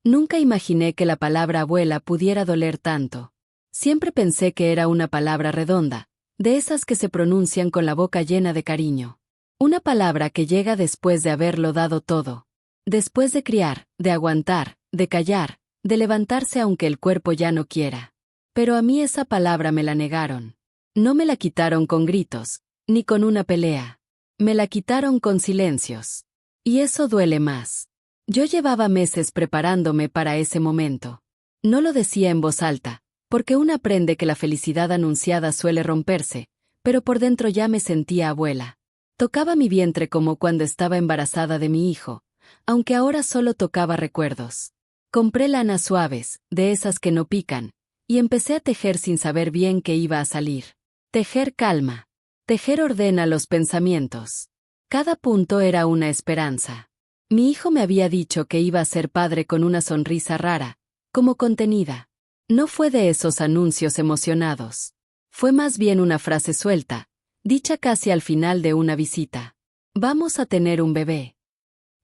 Nunca imaginé que la palabra abuela pudiera doler tanto. Siempre pensé que era una palabra redonda, de esas que se pronuncian con la boca llena de cariño. Una palabra que llega después de haberlo dado todo. Después de criar, de aguantar, de callar, de levantarse aunque el cuerpo ya no quiera. Pero a mí esa palabra me la negaron. No me la quitaron con gritos, ni con una pelea. Me la quitaron con silencios. Y eso duele más. Yo llevaba meses preparándome para ese momento. No lo decía en voz alta, porque uno aprende que la felicidad anunciada suele romperse, pero por dentro ya me sentía abuela. Tocaba mi vientre como cuando estaba embarazada de mi hijo, aunque ahora solo tocaba recuerdos. Compré lanas suaves, de esas que no pican, y empecé a tejer sin saber bien qué iba a salir. Tejer calma. Tejer ordena los pensamientos. Cada punto era una esperanza. Mi hijo me había dicho que iba a ser padre con una sonrisa rara, como contenida. No fue de esos anuncios emocionados. Fue más bien una frase suelta, dicha casi al final de una visita. Vamos a tener un bebé.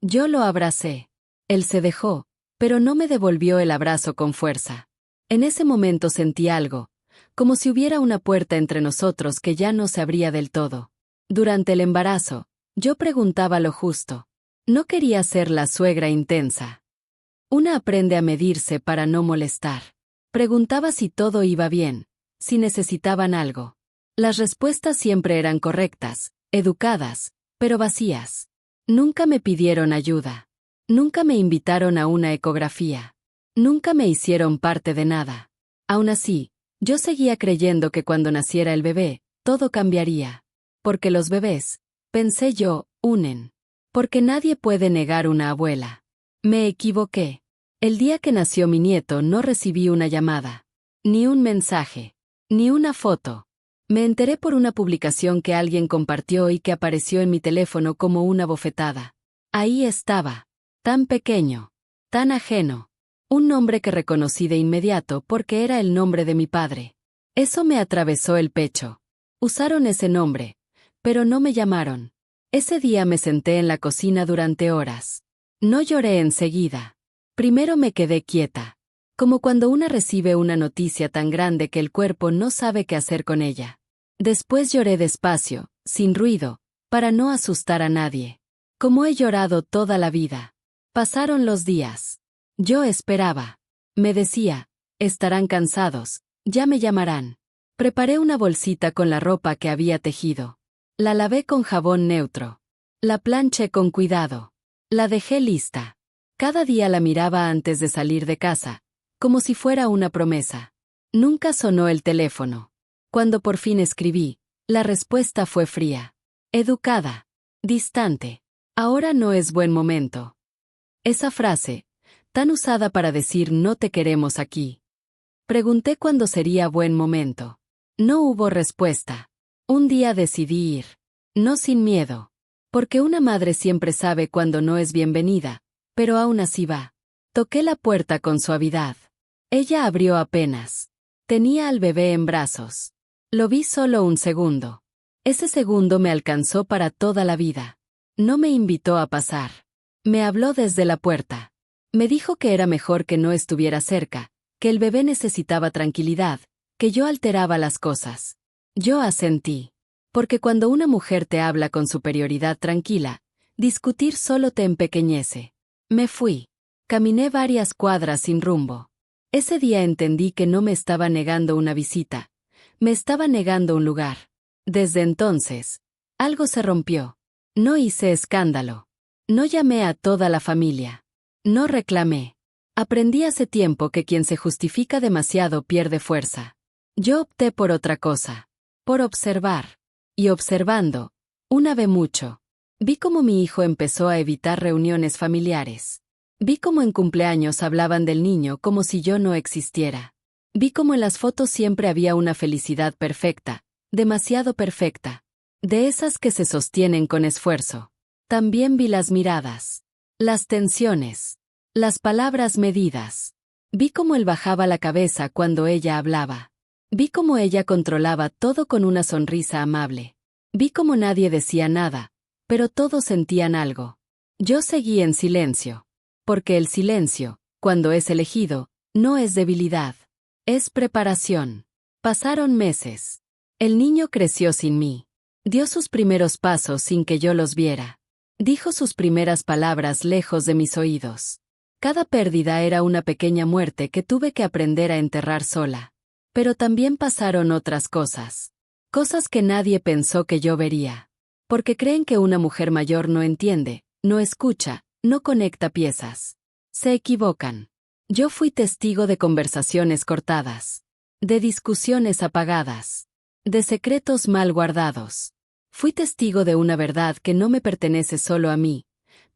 Yo lo abracé. Él se dejó, pero no me devolvió el abrazo con fuerza. En ese momento sentí algo, como si hubiera una puerta entre nosotros que ya no se abría del todo. Durante el embarazo, yo preguntaba lo justo. No quería ser la suegra intensa. Una aprende a medirse para no molestar. Preguntaba si todo iba bien, si necesitaban algo. Las respuestas siempre eran correctas, educadas, pero vacías. Nunca me pidieron ayuda. Nunca me invitaron a una ecografía. Nunca me hicieron parte de nada. Aún así, yo seguía creyendo que cuando naciera el bebé, todo cambiaría. Porque los bebés, pensé yo, unen. Porque nadie puede negar una abuela. Me equivoqué. El día que nació mi nieto no recibí una llamada, ni un mensaje, ni una foto. Me enteré por una publicación que alguien compartió y que apareció en mi teléfono como una bofetada. Ahí estaba, tan pequeño, tan ajeno. Un nombre que reconocí de inmediato porque era el nombre de mi padre. Eso me atravesó el pecho. Usaron ese nombre, pero no me llamaron. Ese día me senté en la cocina durante horas. No lloré enseguida. Primero me quedé quieta. Como cuando una recibe una noticia tan grande que el cuerpo no sabe qué hacer con ella. Después lloré despacio, sin ruido, para no asustar a nadie. Como he llorado toda la vida. Pasaron los días. Yo esperaba. Me decía, estarán cansados, ya me llamarán. Preparé una bolsita con la ropa que había tejido. La lavé con jabón neutro. La planché con cuidado. La dejé lista. Cada día la miraba antes de salir de casa, como si fuera una promesa. Nunca sonó el teléfono. Cuando por fin escribí, la respuesta fue fría. Educada. Distante. Ahora no es buen momento. Esa frase, tan usada para decir no te queremos aquí. Pregunté cuándo sería buen momento. No hubo respuesta. Un día decidí ir. No sin miedo. Porque una madre siempre sabe cuándo no es bienvenida, pero aún así va. Toqué la puerta con suavidad. Ella abrió apenas. Tenía al bebé en brazos. Lo vi solo un segundo. Ese segundo me alcanzó para toda la vida. No me invitó a pasar. Me habló desde la puerta. Me dijo que era mejor que no estuviera cerca, que el bebé necesitaba tranquilidad, que yo alteraba las cosas. Yo asentí. Porque cuando una mujer te habla con superioridad tranquila, discutir solo te empequeñece. Me fui. Caminé varias cuadras sin rumbo. Ese día entendí que no me estaba negando una visita. Me estaba negando un lugar. Desde entonces, algo se rompió. No hice escándalo. No llamé a toda la familia. No reclamé. Aprendí hace tiempo que quien se justifica demasiado pierde fuerza. Yo opté por otra cosa. Por observar. Y observando, una ve mucho. Vi cómo mi hijo empezó a evitar reuniones familiares. Vi cómo en cumpleaños hablaban del niño como si yo no existiera. Vi cómo en las fotos siempre había una felicidad perfecta, demasiado perfecta. De esas que se sostienen con esfuerzo. También vi las miradas. Las tensiones. Las palabras medidas. Vi cómo él bajaba la cabeza cuando ella hablaba. Vi cómo ella controlaba todo con una sonrisa amable. Vi cómo nadie decía nada, pero todos sentían algo. Yo seguí en silencio. Porque el silencio, cuando es elegido, no es debilidad. Es preparación. Pasaron meses. El niño creció sin mí. Dio sus primeros pasos sin que yo los viera. Dijo sus primeras palabras lejos de mis oídos. Cada pérdida era una pequeña muerte que tuve que aprender a enterrar sola. Pero también pasaron otras cosas. Cosas que nadie pensó que yo vería. Porque creen que una mujer mayor no entiende, no escucha, no conecta piezas. Se equivocan. Yo fui testigo de conversaciones cortadas. De discusiones apagadas. De secretos mal guardados. Fui testigo de una verdad que no me pertenece solo a mí,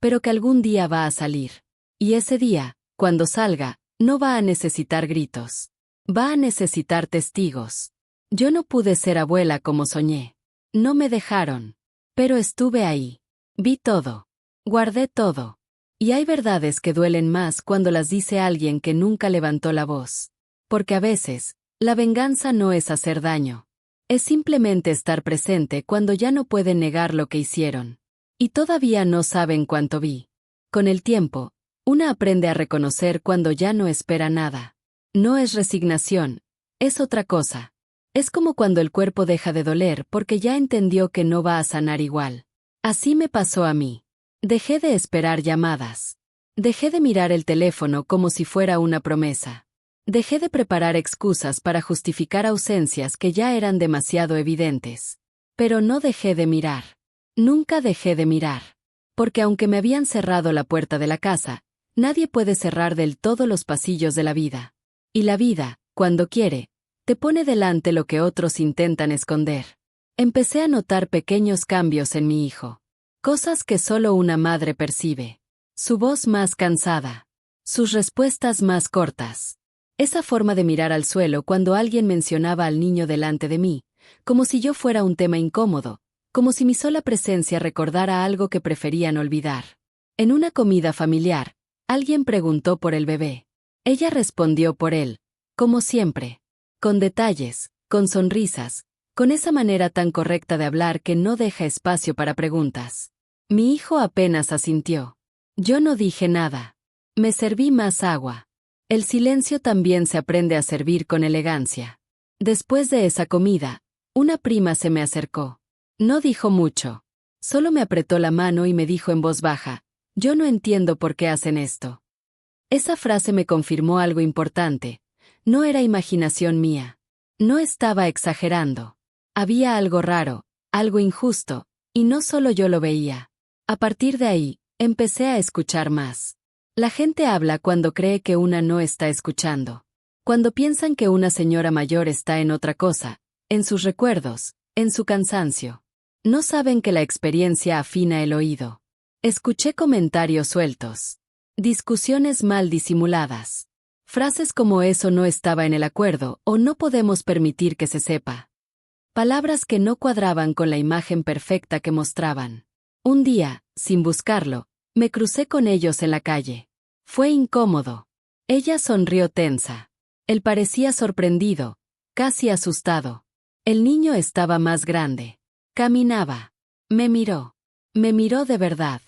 pero que algún día va a salir. Y ese día, cuando salga, no va a necesitar gritos. Va a necesitar testigos. Yo no pude ser abuela como soñé. No me dejaron. Pero estuve ahí. Vi todo. Guardé todo. Y hay verdades que duelen más cuando las dice alguien que nunca levantó la voz. Porque a veces, la venganza no es hacer daño. Es simplemente estar presente cuando ya no pueden negar lo que hicieron. Y todavía no saben cuánto vi. Con el tiempo, una aprende a reconocer cuando ya no espera nada. No es resignación, es otra cosa. Es como cuando el cuerpo deja de doler porque ya entendió que no va a sanar igual. Así me pasó a mí. Dejé de esperar llamadas. Dejé de mirar el teléfono como si fuera una promesa. Dejé de preparar excusas para justificar ausencias que ya eran demasiado evidentes. Pero no dejé de mirar. Nunca dejé de mirar. Porque aunque me habían cerrado la puerta de la casa, nadie puede cerrar del todo los pasillos de la vida. Y la vida, cuando quiere, te pone delante lo que otros intentan esconder. Empecé a notar pequeños cambios en mi hijo. Cosas que solo una madre percibe. Su voz más cansada. Sus respuestas más cortas. Esa forma de mirar al suelo cuando alguien mencionaba al niño delante de mí, como si yo fuera un tema incómodo, como si mi sola presencia recordara algo que preferían olvidar. En una comida familiar, alguien preguntó por el bebé. Ella respondió por él, como siempre. Con detalles, con sonrisas, con esa manera tan correcta de hablar que no deja espacio para preguntas. Mi hijo apenas asintió. Yo no dije nada. Me serví más agua. El silencio también se aprende a servir con elegancia. Después de esa comida, una prima se me acercó. No dijo mucho. Solo me apretó la mano y me dijo en voz baja, «Yo no entiendo por qué hacen esto». Esa frase me confirmó algo importante. No era imaginación mía. No estaba exagerando. Había algo raro, algo injusto, y no solo yo lo veía. A partir de ahí, empecé a escuchar más. La gente habla cuando cree que una no está escuchando. Cuando piensan que una señora mayor está en otra cosa, en sus recuerdos, en su cansancio. No saben que la experiencia afina el oído. Escuché comentarios sueltos. Discusiones mal disimuladas. Frases como eso no estaba en el acuerdo o no podemos permitir que se sepa. Palabras que no cuadraban con la imagen perfecta que mostraban. Un día, sin buscarlo, me crucé con ellos en la calle. Fue incómodo. Ella sonrió tensa. Él parecía sorprendido, casi asustado. El niño estaba más grande. Caminaba. Me miró. Me miró de verdad.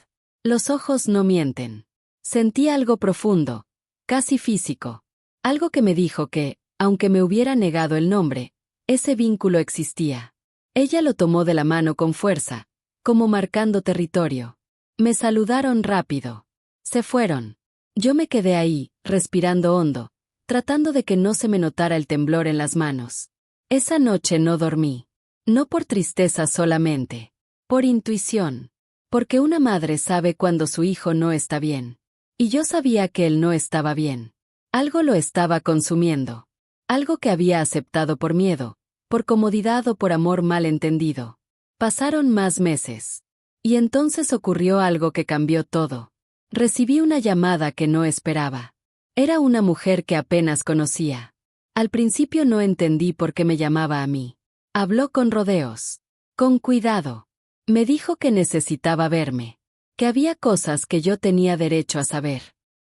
Los ojos no mienten. Sentí algo profundo, casi físico. Algo que me dijo que, aunque me hubiera negado el nombre, ese vínculo existía. Ella lo tomó de la mano con fuerza, como marcando territorio. Me saludaron rápido. Se fueron. Yo me quedé ahí, respirando hondo, tratando de que no se me notara el temblor en las manos. Esa noche no dormí. No por tristeza solamente. Por intuición. Porque una madre sabe cuando su hijo no está bien. Y yo sabía que él no estaba bien. Algo lo estaba consumiendo. Algo que había aceptado por miedo, por comodidad o por amor mal entendido. Pasaron más meses. Y entonces ocurrió algo que cambió todo. Recibí una llamada que no esperaba. Era una mujer que apenas conocía. Al principio no entendí por qué me llamaba a mí. Habló con rodeos. Con cuidado. Me dijo que necesitaba verme. Que había cosas que yo tenía derecho a saber.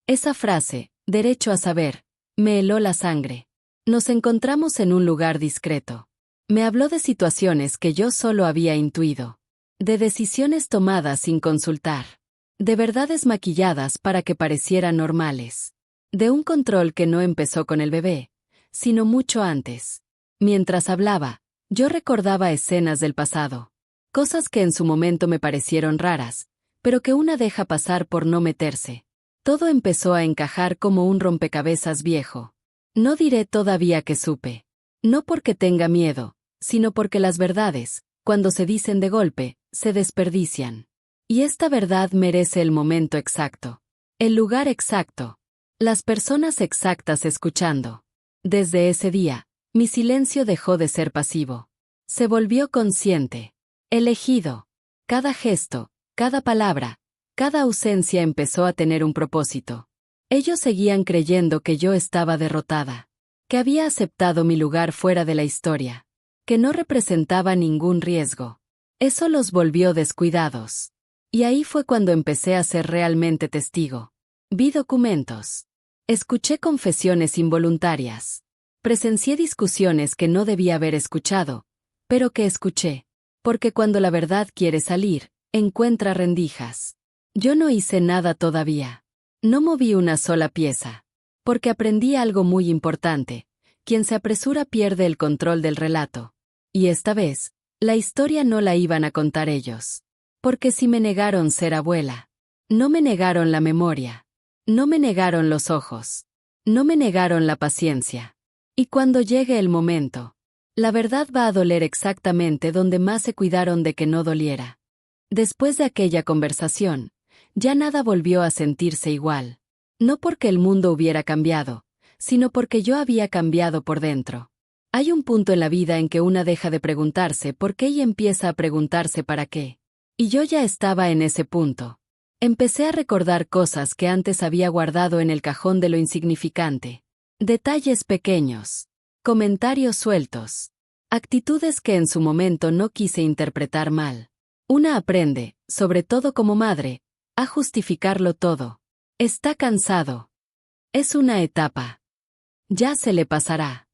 Esa frase, derecho a saber, me heló la sangre. Nos encontramos en un lugar discreto. Me habló de situaciones que yo solo había intuido. De decisiones tomadas sin consultar. De verdades maquilladas para que parecieran normales. De un control que no empezó con el bebé, sino mucho antes. Mientras hablaba, yo recordaba escenas del pasado. Cosas que en su momento me parecieron raras, pero que una deja pasar por no meterse. Todo empezó a encajar como un rompecabezas viejo. No diré todavía que supe. No porque tenga miedo, sino porque las verdades, cuando se dicen de golpe, se desperdician. Y esta verdad merece el momento exacto. El lugar exacto. Las personas exactas escuchando. Desde ese día, mi silencio dejó de ser pasivo. Se volvió consciente. Elegido. Cada gesto, cada palabra, cada ausencia empezó a tener un propósito. Ellos seguían creyendo que yo estaba derrotada, que había aceptado mi lugar fuera de la historia, que no representaba ningún riesgo. Eso los volvió descuidados. Y ahí fue cuando empecé a ser realmente testigo. Vi documentos. Escuché confesiones involuntarias. Presencié discusiones que no debía haber escuchado, pero que escuché. Porque cuando la verdad quiere salir, encuentra rendijas. Yo no hice nada todavía. No moví una sola pieza. Porque aprendí algo muy importante. Quien se apresura pierde el control del relato. Y esta vez, la historia no la iban a contar ellos. Porque si me negaron ser abuela, no me negaron la memoria. No me negaron los ojos. No me negaron la paciencia. Y cuando llegue el momento, la verdad va a doler exactamente donde más se cuidaron de que no doliera. Después de aquella conversación, ya nada volvió a sentirse igual. No porque el mundo hubiera cambiado, sino porque yo había cambiado por dentro. Hay un punto en la vida en que una deja de preguntarse por qué y empieza a preguntarse para qué. Y yo ya estaba en ese punto. Empecé a recordar cosas que antes había guardado en el cajón de lo insignificante. Detalles pequeños. Comentarios sueltos. Actitudes que en su momento no quise interpretar mal. Una aprende, sobre todo como madre, a justificarlo todo. Está cansado. Es una etapa. Ya se le pasará.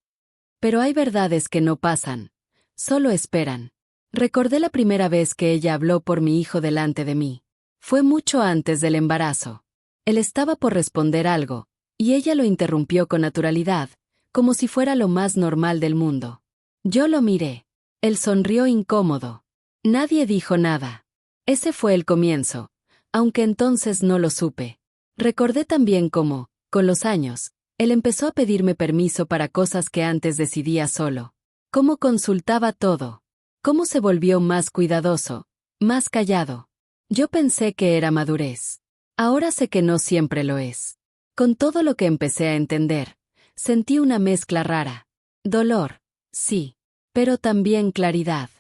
Pero hay verdades que no pasan, solo esperan. Recordé la primera vez que ella habló por mi hijo delante de mí. Fue mucho antes del embarazo. Él estaba por responder algo, y ella lo interrumpió con naturalidad, como si fuera lo más normal del mundo. Yo lo miré. Él sonrió incómodo. Nadie dijo nada. Ese fue el comienzo, aunque entonces no lo supe. Recordé también cómo, con los años, él empezó a pedirme permiso para cosas que antes decidía solo. Cómo consultaba todo. Cómo se volvió más cuidadoso, más callado. Yo pensé que era madurez. Ahora sé que no siempre lo es. Con todo lo que empecé a entender, sentí una mezcla rara. Dolor, sí, pero también claridad.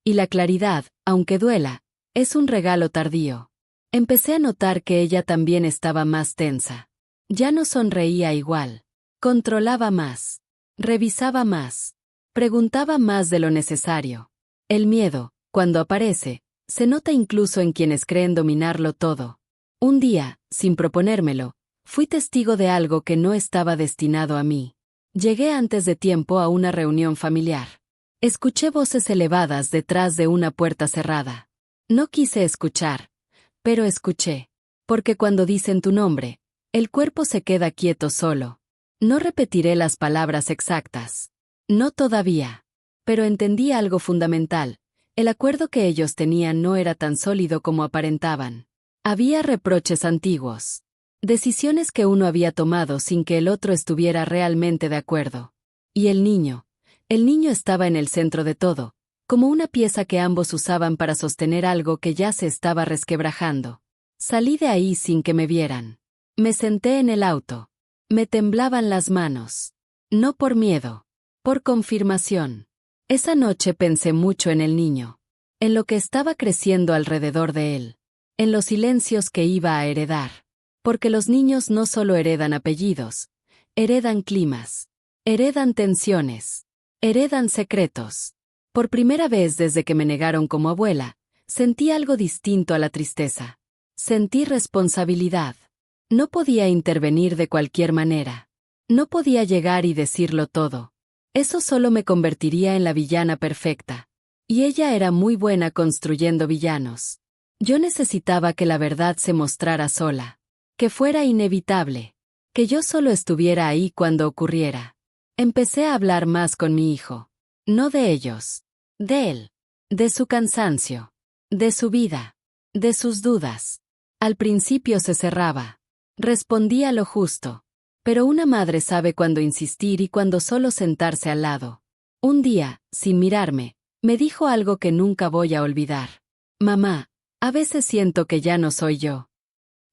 Y la claridad, aunque duela, es un regalo tardío. Empecé a notar que ella también estaba más tensa. Ya no sonreía igual. Controlaba más. Revisaba más. Preguntaba más de lo necesario. El miedo, cuando aparece, se nota incluso en quienes creen dominarlo todo. Un día, sin proponérmelo, fui testigo de algo que no estaba destinado a mí. Llegué antes de tiempo a una reunión familiar. Escuché voces elevadas detrás de una puerta cerrada. No quise escuchar, pero escuché. Porque cuando dicen tu nombre, el cuerpo se queda quieto solo. No repetiré las palabras exactas. No todavía. Pero entendí algo fundamental. El acuerdo que ellos tenían no era tan sólido como aparentaban. Había reproches antiguos. Decisiones que uno había tomado sin que el otro estuviera realmente de acuerdo. Y el niño estaba en el centro de todo, como una pieza que ambos usaban para sostener algo que ya se estaba resquebrajando. Salí de ahí sin que me vieran. Me senté en el auto. Me temblaban las manos. No por miedo, por confirmación. Esa noche pensé mucho en el niño, en lo que estaba creciendo alrededor de él, en los silencios que iba a heredar. Porque los niños no solo heredan apellidos, heredan climas, heredan tensiones, heredan secretos. Por primera vez desde que me negaron como abuela, sentí algo distinto a la tristeza. Sentí responsabilidad. No podía intervenir de cualquier manera. No podía llegar y decirlo todo. Eso solo me convertiría en la villana perfecta. Y ella era muy buena construyendo villanos. Yo necesitaba que la verdad se mostrara sola. Que fuera inevitable. Que yo solo estuviera ahí cuando ocurriera. Empecé a hablar más con mi hijo. No de ellos. De él. De su cansancio. De su vida. De sus dudas. Al principio se cerraba. Respondía lo justo. Pero una madre sabe cuándo insistir y cuándo solo sentarse al lado. Un día, sin mirarme, me dijo algo que nunca voy a olvidar. Mamá, a veces siento que ya no soy yo.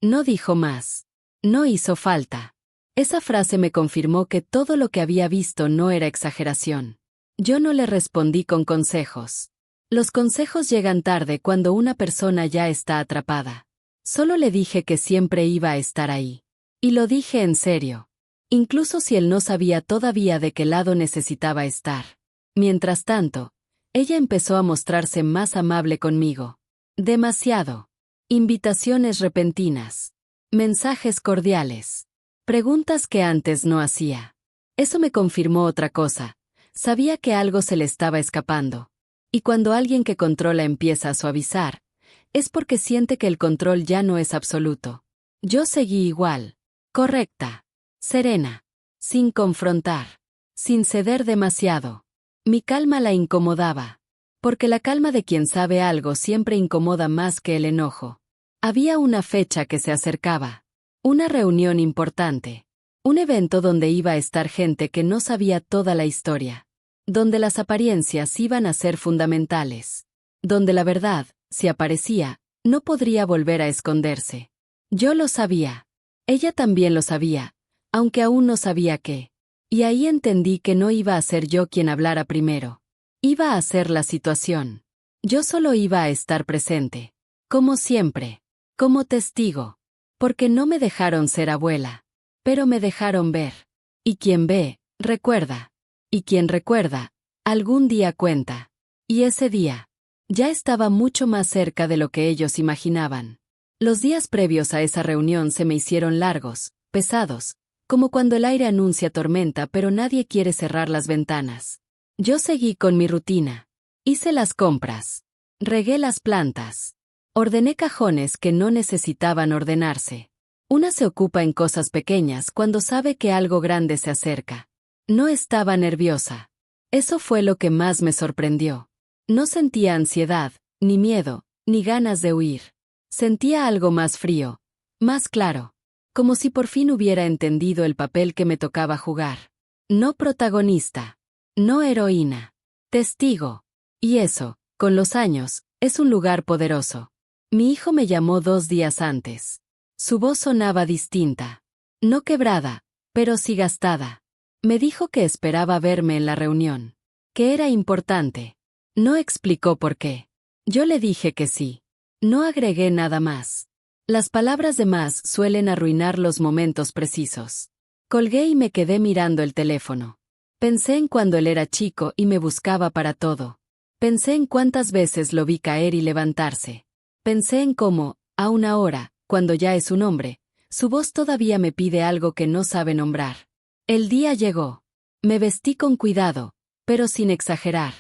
No dijo más. No hizo falta. Esa frase me confirmó que todo lo que había visto no era exageración. Yo no le respondí con consejos. Los consejos llegan tarde cuando una persona ya está atrapada. Solo le dije que siempre iba a estar ahí. Y lo dije en serio. Incluso si él no sabía todavía de qué lado necesitaba estar. Mientras tanto, ella empezó a mostrarse más amable conmigo. Demasiado. Invitaciones repentinas. Mensajes cordiales. Preguntas que antes no hacía. Eso me confirmó otra cosa. Sabía que algo se le estaba escapando. Y cuando alguien que controla empieza a suavizar, es porque siente que el control ya no es absoluto. Yo seguí igual. Correcta. Serena. Sin confrontar. Sin ceder demasiado. Mi calma la incomodaba. Porque la calma de quien sabe algo siempre incomoda más que el enojo. Había una fecha que se acercaba. Una reunión importante. Un evento donde iba a estar gente que no sabía toda la historia. Donde las apariencias iban a ser fundamentales. Donde la verdad, si aparecía, no podría volver a esconderse. Yo lo sabía. Ella también lo sabía, aunque aún no sabía qué. Y ahí entendí que no iba a ser yo quien hablara primero. Iba a ser la situación. Yo solo iba a estar presente. Como siempre. Como testigo. Porque no me dejaron ser abuela. Pero me dejaron ver. Y quien ve, recuerda. Y quien recuerda, algún día cuenta. Y ese día, ya estaba mucho más cerca de lo que ellos imaginaban. Los días previos a esa reunión se me hicieron largos, pesados, como cuando el aire anuncia tormenta pero nadie quiere cerrar las ventanas. Yo seguí con mi rutina. Hice las compras. Regué las plantas. Ordené cajones que no necesitaban ordenarse. Una se ocupa en cosas pequeñas cuando sabe que algo grande se acerca. No estaba nerviosa. Eso fue lo que más me sorprendió. No sentía ansiedad, ni miedo, ni ganas de huir. Sentía algo más frío, más claro. Como si por fin hubiera entendido el papel que me tocaba jugar. No protagonista. No heroína. Testigo. Y eso, con los años, es un lugar poderoso. Mi hijo me llamó 2 días antes. Su voz sonaba distinta. No quebrada, pero sí gastada. Me dijo que esperaba verme en la reunión. Que era importante. No explicó por qué. Yo le dije que sí. No agregué nada más. Las palabras de más suelen arruinar los momentos precisos. Colgué y me quedé mirando el teléfono. Pensé en cuando él era chico y me buscaba para todo. Pensé en cuántas veces lo vi caer y levantarse. Pensé en cómo, aún ahora, cuando ya es un hombre, su voz todavía me pide algo que no sabe nombrar. El día llegó. Me vestí con cuidado, pero sin exagerar.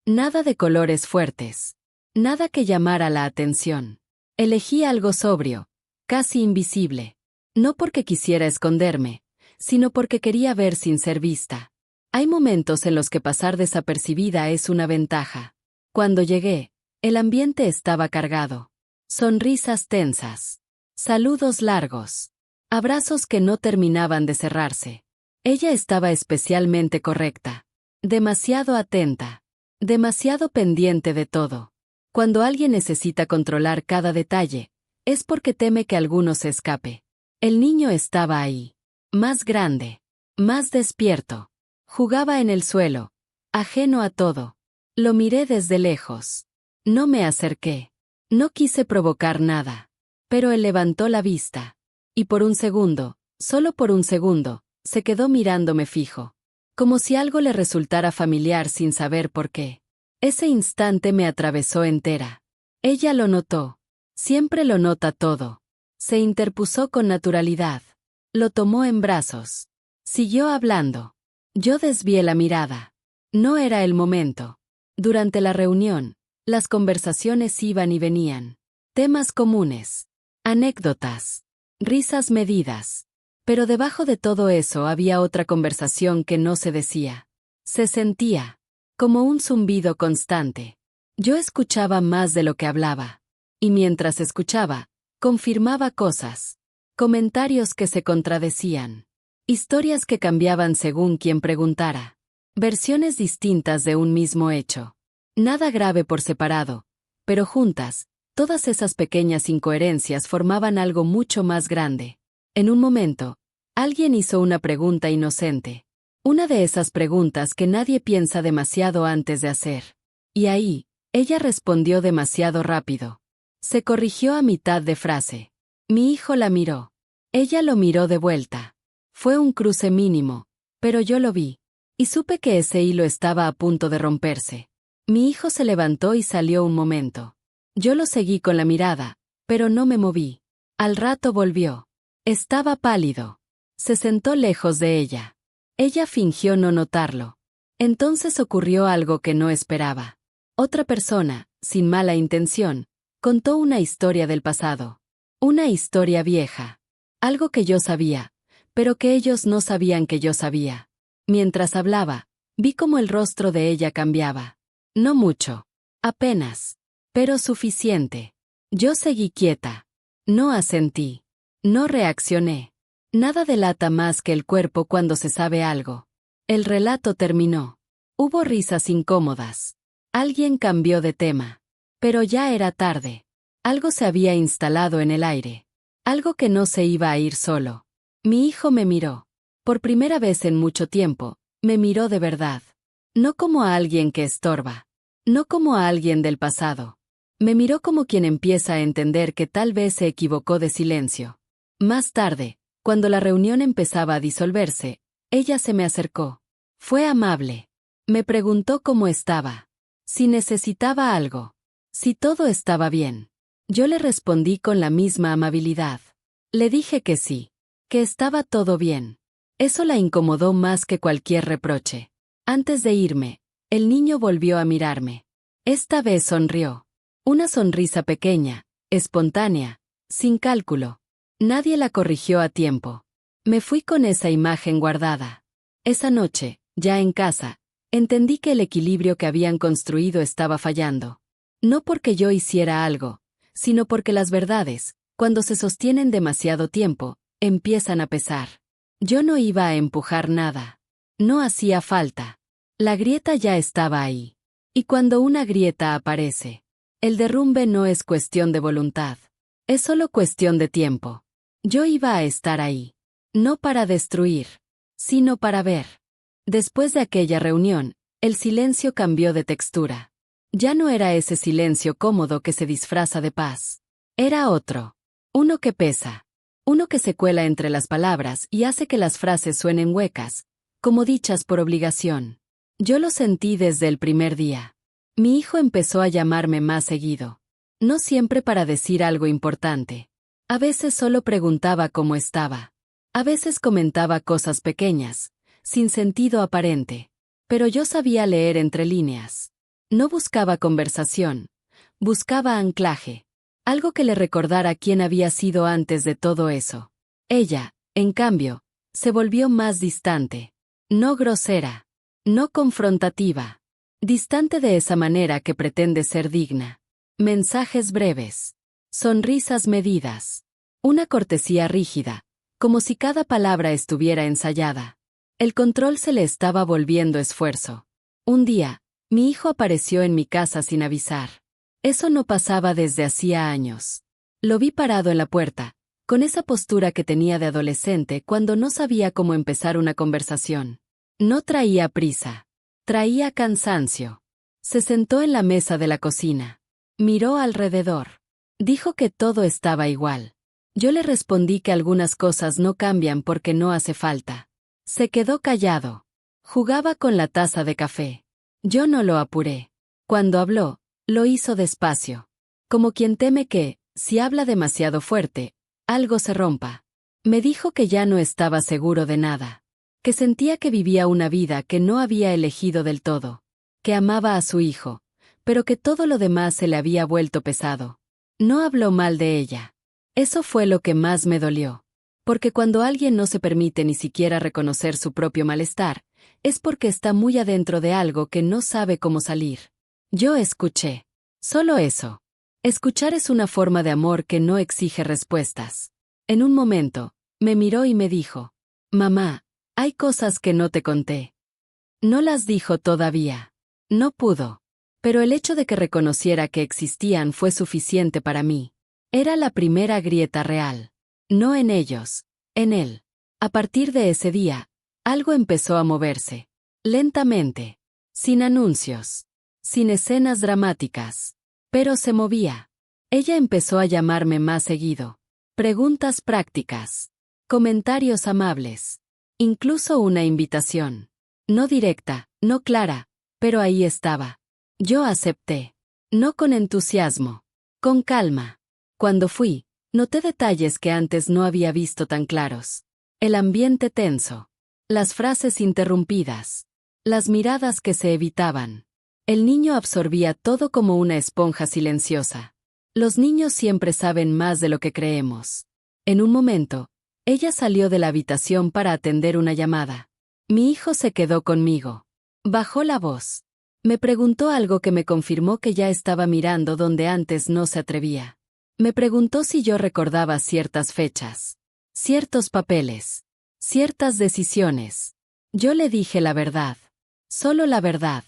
Nada de colores fuertes. Nada que llamara la atención. Elegí algo sobrio, casi invisible. No porque quisiera esconderme, sino porque quería ver sin ser vista. Hay momentos en los que pasar desapercibida es una ventaja. Cuando llegué, el ambiente estaba cargado. Sonrisas tensas. Saludos largos. Abrazos que no terminaban de cerrarse. Ella estaba especialmente correcta. Demasiado atenta. Demasiado pendiente de todo. Cuando alguien necesita controlar cada detalle, es porque teme que alguno se escape. El niño estaba ahí. Más grande. Más despierto. Jugaba en el suelo. Ajeno a todo. Lo miré desde lejos. No me acerqué. No quise provocar nada. Pero él levantó la vista. Y por un segundo, solo por un segundo, se quedó mirándome fijo. Como si algo le resultara familiar sin saber por qué. Ese instante me atravesó entera. Ella lo notó. Siempre lo nota todo. Se interpuso con naturalidad. Lo tomó en brazos. Siguió hablando. Yo desvié la mirada. No era el momento. Durante la reunión, las conversaciones iban y venían. Temas comunes. Anécdotas. Risas medidas. Pero debajo de todo eso había otra conversación que no se decía. Se sentía como un zumbido constante. Yo escuchaba más de lo que hablaba. Y mientras escuchaba, confirmaba cosas. Comentarios que se contradecían. Historias que cambiaban según quien preguntara. Versiones distintas de un mismo hecho. Nada grave por separado, pero juntas, todas esas pequeñas incoherencias formaban algo mucho más grande. En un momento, alguien hizo una pregunta inocente. Una de esas preguntas que nadie piensa demasiado antes de hacer. Y ahí, ella respondió demasiado rápido. Se corrigió a mitad de frase. Mi hijo la miró. Ella lo miró de vuelta. Fue un cruce mínimo, pero yo lo vi. Y supe que ese hilo estaba a punto de romperse. Mi hijo se levantó y salió un momento. Yo lo seguí con la mirada, pero no me moví. Al rato volvió. Estaba pálido. Se sentó lejos de ella. Ella fingió no notarlo. Entonces ocurrió algo que no esperaba. Otra persona, sin mala intención, contó una historia del pasado. Una historia vieja. Algo que yo sabía, pero que ellos no sabían que yo sabía. Mientras hablaba, vi cómo el rostro de ella cambiaba. No mucho. Apenas. Pero suficiente. Yo seguí quieta. No asentí. No reaccioné. Nada delata más que el cuerpo cuando se sabe algo. El relato terminó. Hubo risas incómodas. Alguien cambió de tema. Pero ya era tarde. Algo se había instalado en el aire. Algo que no se iba a ir solo. Mi hijo me miró. Por primera vez en mucho tiempo, me miró de verdad. No como a alguien que estorba. No como a alguien del pasado. Me miró como quien empieza a entender que tal vez se equivocó de silencio. Más tarde, cuando la reunión empezaba a disolverse, ella se me acercó. Fue amable. Me preguntó cómo estaba. Si necesitaba algo. Si todo estaba bien. Yo le respondí con la misma amabilidad. Le dije que sí. Que estaba todo bien. Eso la incomodó más que cualquier reproche. Antes de irme, el niño volvió a mirarme. Esta vez sonrió. Una sonrisa pequeña, espontánea, sin cálculo. Nadie la corrigió a tiempo. Me fui con esa imagen guardada. Esa noche, ya en casa, entendí que el equilibrio que habían construido estaba fallando. No porque yo hiciera algo, sino porque las verdades, cuando se sostienen demasiado tiempo, empiezan a pesar. Yo no iba a empujar nada. No hacía falta. La grieta ya estaba ahí. Y cuando una grieta aparece, el derrumbe no es cuestión de voluntad. Es solo cuestión de tiempo. Yo iba a estar ahí. No para destruir, sino para ver. Después de aquella reunión, el silencio cambió de textura. Ya no era ese silencio cómodo que se disfraza de paz. Era otro. Uno que pesa. Uno que se cuela entre las palabras y hace que las frases suenen huecas, como dichas por obligación. Yo lo sentí desde el primer día. Mi hijo empezó a llamarme más seguido. No siempre para decir algo importante. A veces solo preguntaba cómo estaba. A veces comentaba cosas pequeñas, sin sentido aparente. Pero yo sabía leer entre líneas. No buscaba conversación. Buscaba anclaje. Algo que le recordara quién había sido antes de todo eso. Ella, en cambio, se volvió más distante. No grosera. No confrontativa. Distante de esa manera que pretende ser digna. Mensajes breves. Sonrisas medidas. Una cortesía rígida, como si cada palabra estuviera ensayada. El control se le estaba volviendo esfuerzo. Un día, mi hijo apareció en mi casa sin avisar. Eso no pasaba desde hacía años. Lo vi parado en la puerta, con esa postura que tenía de adolescente cuando no sabía cómo empezar una conversación. No traía prisa. Traía cansancio. Se sentó en la mesa de la cocina. Miró alrededor. Dijo que todo estaba igual. Yo le respondí que algunas cosas no cambian porque no hace falta. Se quedó callado. Jugaba con la taza de café. Yo no lo apuré. Cuando habló, lo hizo despacio. Como quien teme que, si habla demasiado fuerte, algo se rompa. Me dijo que ya no estaba seguro de nada. Que sentía que vivía una vida que no había elegido del todo. Que amaba a su hijo, pero que todo lo demás se le había vuelto pesado. No habló mal de ella. Eso fue lo que más me dolió. Porque cuando alguien no se permite ni siquiera reconocer su propio malestar, es porque está muy adentro de algo que no sabe cómo salir. Yo escuché. Solo eso. Escuchar es una forma de amor que no exige respuestas. En un momento, me miró y me dijo: «Mamá, hay cosas que no te conté». No las dijo todavía. No pudo. Pero el hecho de que reconociera que existían fue suficiente para mí. Era la primera grieta real. No en ellos, en él. A partir de ese día, algo empezó a moverse. Lentamente. Sin anuncios. Sin escenas dramáticas. Pero se movía. Ella empezó a llamarme más seguido. Preguntas prácticas. Comentarios amables. Incluso una invitación. No directa, no clara, pero ahí estaba. Yo acepté. No con entusiasmo. Con calma. Cuando fui, noté detalles que antes no había visto tan claros. El ambiente tenso. Las frases interrumpidas. Las miradas que se evitaban. El niño absorbía todo como una esponja silenciosa. Los niños siempre saben más de lo que creemos. En un momento, ella salió de la habitación para atender una llamada. Mi hijo se quedó conmigo. Bajó la voz. Me preguntó algo que me confirmó que ya estaba mirando donde antes no se atrevía. Me preguntó si yo recordaba ciertas fechas, ciertos papeles, ciertas decisiones. Yo le dije la verdad. Solo la verdad.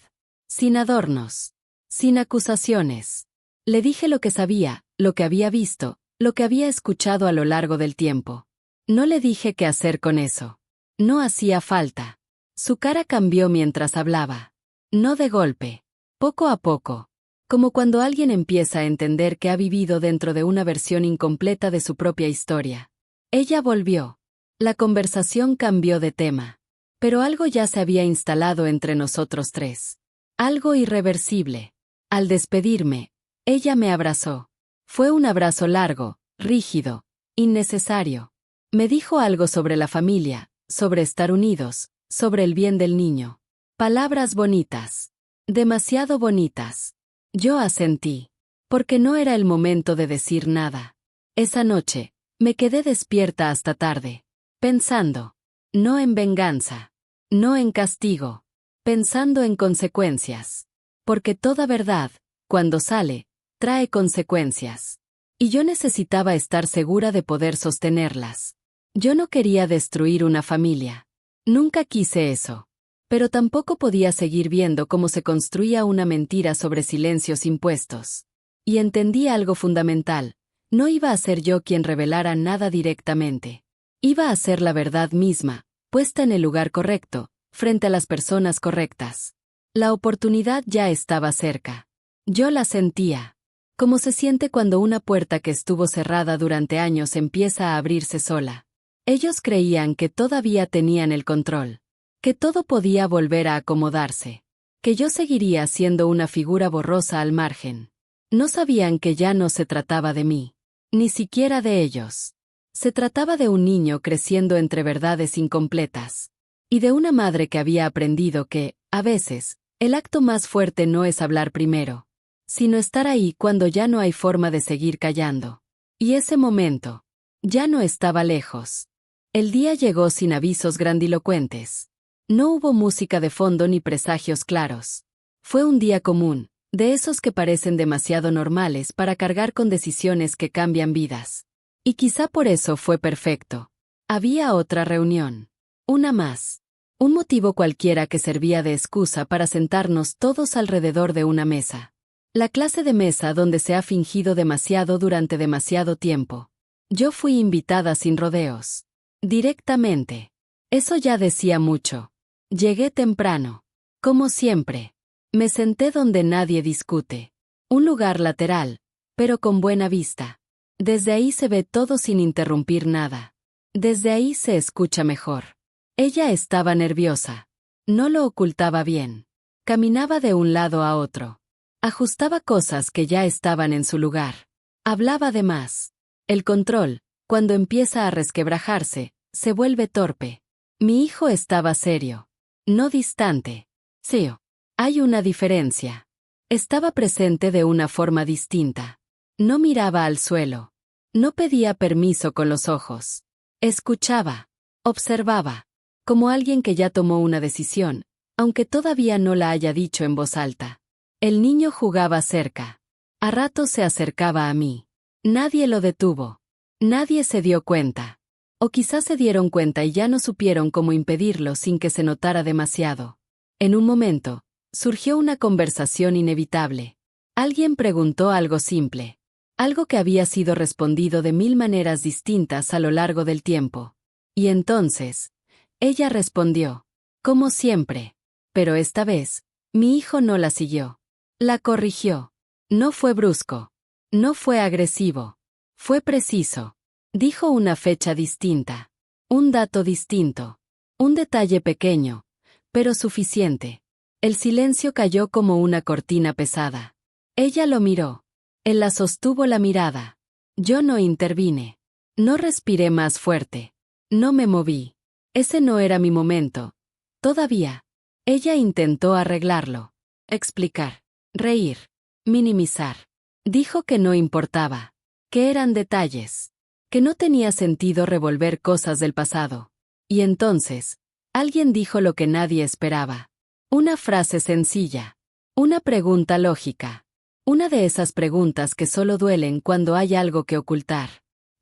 Sin adornos. Sin acusaciones. Le dije lo que sabía, lo que había visto, lo que había escuchado a lo largo del tiempo. No le dije qué hacer con eso. No hacía falta. Su cara cambió mientras hablaba. No de golpe. Poco a poco. Como cuando alguien empieza a entender que ha vivido dentro de una versión incompleta de su propia historia. Ella volvió. La conversación cambió de tema. Pero algo ya se había instalado entre nosotros tres. Algo irreversible. Al despedirme, ella me abrazó. Fue un abrazo largo, rígido, innecesario. Me dijo algo sobre la familia, sobre estar unidos, sobre el bien del niño. Palabras bonitas. Demasiado bonitas. Yo asentí. Porque no era el momento de decir nada. Esa noche, me quedé despierta hasta tarde. Pensando. No en venganza. No en castigo. Pensando en consecuencias. Porque toda verdad, cuando sale, trae consecuencias. Y yo necesitaba estar segura de poder sostenerlas. Yo no quería destruir una familia. Nunca quise eso. Pero tampoco podía seguir viendo cómo se construía una mentira sobre silencios impuestos. Y entendí algo fundamental. No iba a ser yo quien revelara nada directamente. Iba a ser la verdad misma, puesta en el lugar correcto, frente a las personas correctas. La oportunidad ya estaba cerca. Yo la sentía. Como se siente cuando una puerta que estuvo cerrada durante años empieza a abrirse sola. Ellos creían que todavía tenían el control. Que todo podía volver a acomodarse. Que yo seguiría siendo una figura borrosa al margen. No sabían que ya no se trataba de mí. Ni siquiera de ellos. Se trataba de un niño creciendo entre verdades incompletas. Y de una madre que había aprendido que, a veces, el acto más fuerte no es hablar primero, sino estar ahí cuando ya no hay forma de seguir callando. Y ese momento, ya no estaba lejos. El día llegó sin avisos grandilocuentes. No hubo música de fondo ni presagios claros. Fue un día común, de esos que parecen demasiado normales para cargar con decisiones que cambian vidas. Y quizá por eso fue perfecto. Había otra reunión. Una más. Un motivo cualquiera que servía de excusa para sentarnos todos alrededor de una mesa. La clase de mesa donde se ha fingido demasiado durante demasiado tiempo. Yo fui invitada sin rodeos. Directamente. Eso ya decía mucho. Llegué temprano. Como siempre. Me senté donde nadie discute. Un lugar lateral, pero con buena vista. Desde ahí se ve todo sin interrumpir nada. Desde ahí se escucha mejor. Ella estaba nerviosa. No lo ocultaba bien. Caminaba de un lado a otro. Ajustaba cosas que ya estaban en su lugar. Hablaba de más. El control, cuando empieza a resquebrajarse, se vuelve torpe. Mi hijo estaba serio. No distante. Sí. Hay una diferencia. Estaba presente de una forma distinta. No miraba al suelo. No pedía permiso con los ojos. Escuchaba. Observaba. Como alguien que ya tomó una decisión, aunque todavía no la haya dicho en voz alta. El niño jugaba cerca. A ratos se acercaba a mí. Nadie lo detuvo. Nadie se dio cuenta. O quizás se dieron cuenta y ya no supieron cómo impedirlo sin que se notara demasiado. En un momento, surgió una conversación inevitable. Alguien preguntó algo simple. Algo que había sido respondido de 1000 maneras distintas a lo largo del tiempo. Y entonces, ella respondió. Como siempre. Pero esta vez, mi hijo no la siguió. La corrigió. No fue brusco. No fue agresivo. Fue preciso. Dijo una fecha distinta. Un dato distinto. Un detalle pequeño, pero suficiente. El silencio cayó como una cortina pesada. Ella lo miró. Él la sostuvo la mirada. Yo no intervine. No respiré más fuerte. No me moví. Ese no era mi momento. Todavía. Ella intentó arreglarlo. Explicar. Reír. Minimizar. Dijo que no importaba. Que eran detalles. Que no tenía sentido revolver cosas del pasado. Y entonces, alguien dijo lo que nadie esperaba. Una frase sencilla. Una pregunta lógica. Una de esas preguntas que solo duelen cuando hay algo que ocultar.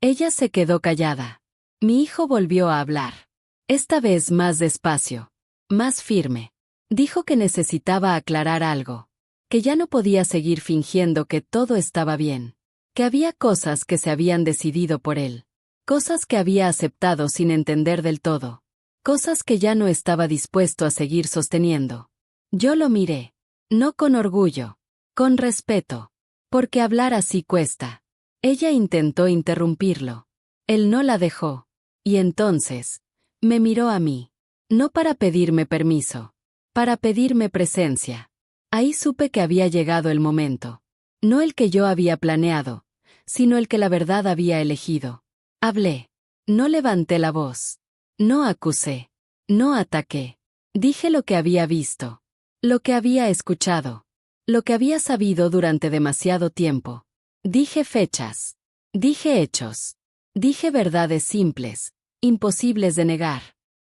Ella se quedó callada. Mi hijo volvió a hablar. Esta vez más despacio. Más firme. Dijo que necesitaba aclarar algo. Que ya no podía seguir fingiendo que todo estaba bien. Que había cosas que se habían decidido por él. Cosas que había aceptado sin entender del todo. Cosas que ya no estaba dispuesto a seguir sosteniendo. Yo lo miré. No con orgullo. Con respeto. Porque hablar así cuesta. Ella intentó interrumpirlo. Él no la dejó. Y entonces, me miró a mí. No para pedirme permiso. Para pedirme presencia. Ahí supe que había llegado el momento. No el que yo había planeado, sino el que la verdad había elegido. Hablé. No levanté la voz. No acusé. No ataqué. Dije lo que había visto. Lo que había escuchado. Lo que había sabido durante demasiado tiempo. Dije fechas. Dije hechos. Dije verdades simples, imposibles de negar.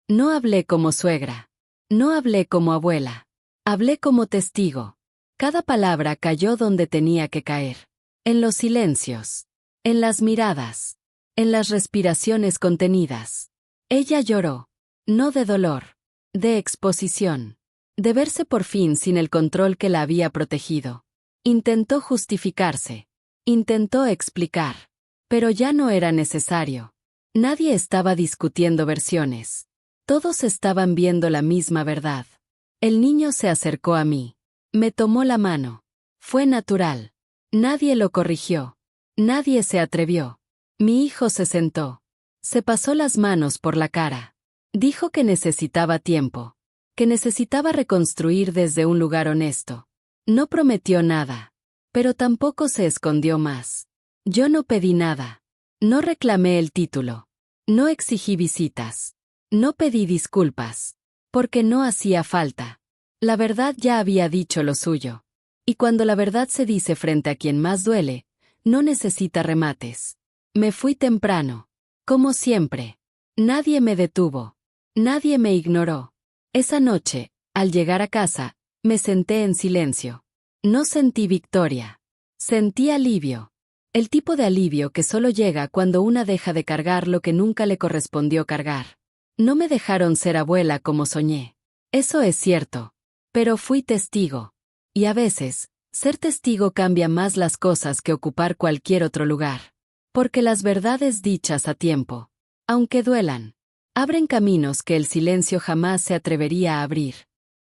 No hablé como suegra. No hablé como abuela. Hablé como testigo. Cada palabra cayó donde tenía que caer. En los silencios. En las miradas. En las respiraciones contenidas. Ella lloró. No de dolor. De exposición. De verse por fin sin el control que la había protegido. Intentó justificarse. Intentó explicar. Pero ya no era necesario. Nadie estaba discutiendo versiones. Todos estaban viendo la misma verdad. El niño se acercó a mí. Me tomó la mano. Fue natural. Nadie lo corrigió. Nadie se atrevió. Mi hijo se sentó. Se pasó las manos por la cara. Dijo que necesitaba tiempo. Que necesitaba reconstruir desde un lugar honesto. No prometió nada. Pero tampoco se escondió más. Yo no pedí nada. No reclamé el título. No exigí visitas. No pedí disculpas. Porque no hacía falta. La verdad ya había dicho lo suyo. Y cuando la verdad se dice frente a quien más duele, no necesita remates. Me fui temprano. Como siempre. Nadie me detuvo. Nadie me ignoró. Esa noche, al llegar a casa, me senté en silencio. No sentí victoria. Sentí alivio. El tipo de alivio que solo llega cuando una deja de cargar lo que nunca le correspondió cargar. No me dejaron ser abuela como soñé. Eso es cierto. Pero fui testigo. Y a veces, ser testigo cambia más las cosas que ocupar cualquier otro lugar. Porque las verdades dichas a tiempo, aunque duelan, abren caminos que el silencio jamás se atrevería a abrir.